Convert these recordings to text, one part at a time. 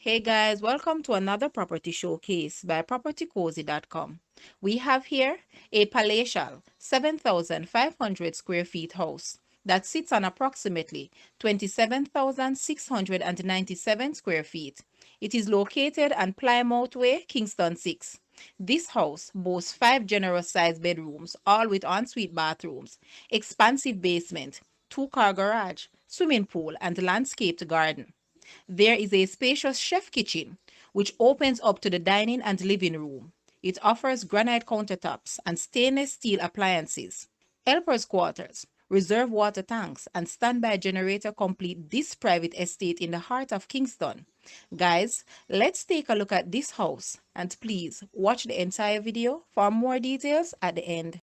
Hey guys, welcome to another property showcase by propertycozy.com. We have here a palatial 7,500 square feet house that sits on approximately 27,697 square feet. It is located on Plymouth Way, Kingston 6. This house boasts 5 generous sized bedrooms, all with ensuite bathrooms, expansive basement, 2-car garage, swimming pool, and landscaped garden. There is a spacious chef kitchen, which opens up to the dining and living room. It offers granite countertops and stainless steel appliances. Helpers' quarters, reserve water tanks, and standby generator complete this private estate in the heart of Kingston. Guys, let's take a look at this house, and please watch the entire video for more details at the end.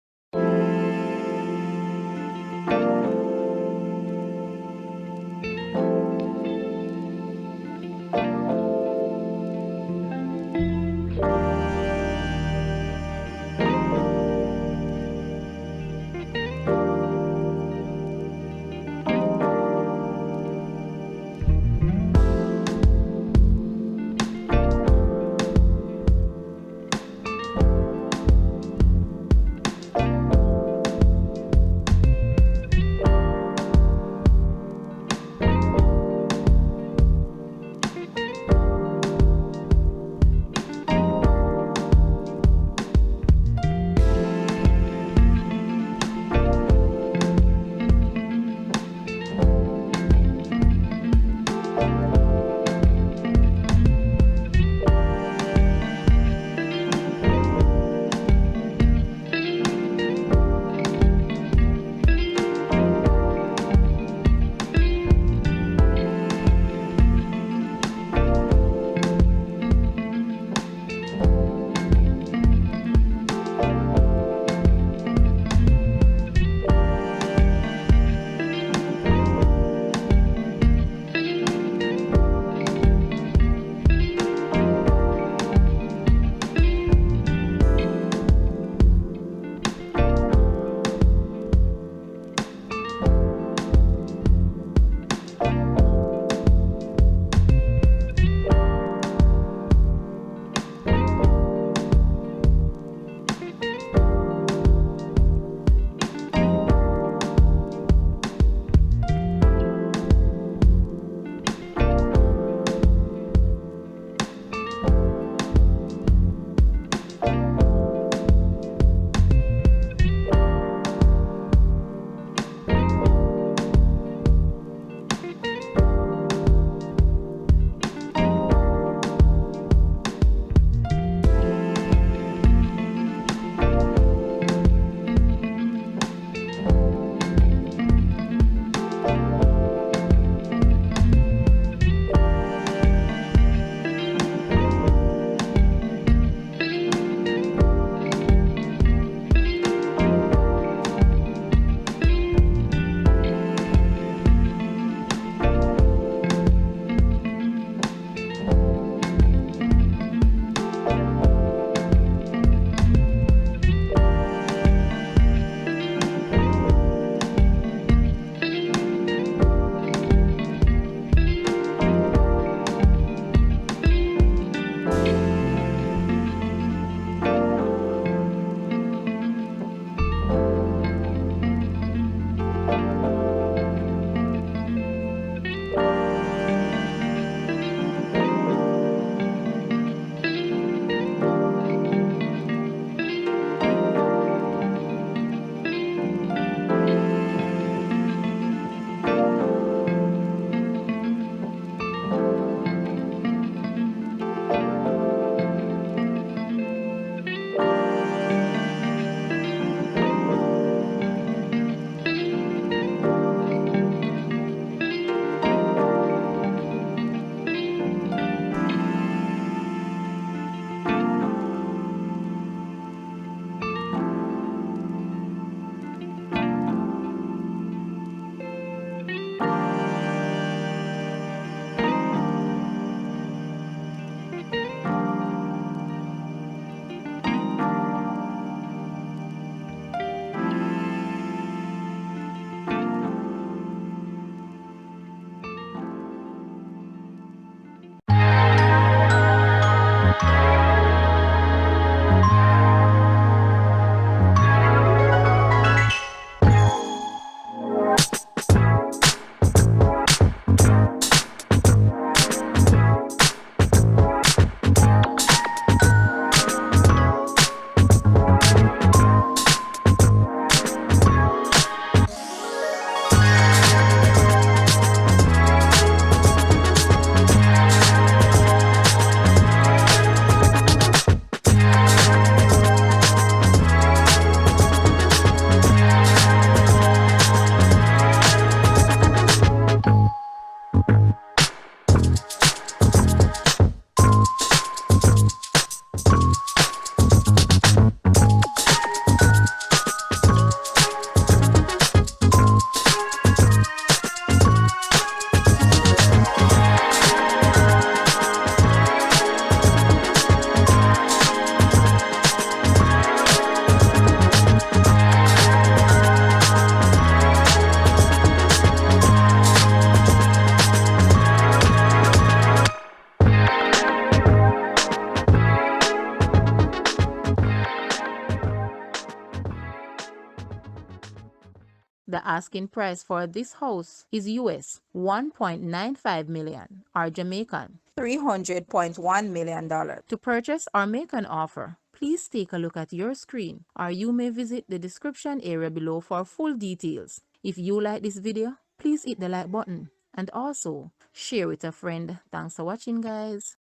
The asking price for this house is US 1.95 million or Jamaican $300.1 million. To purchase or make an offer, please take a look at your screen or you may visit the description area below for full details. If you like this video, please hit the like button and also share with a friend. Thanks for watching, guys.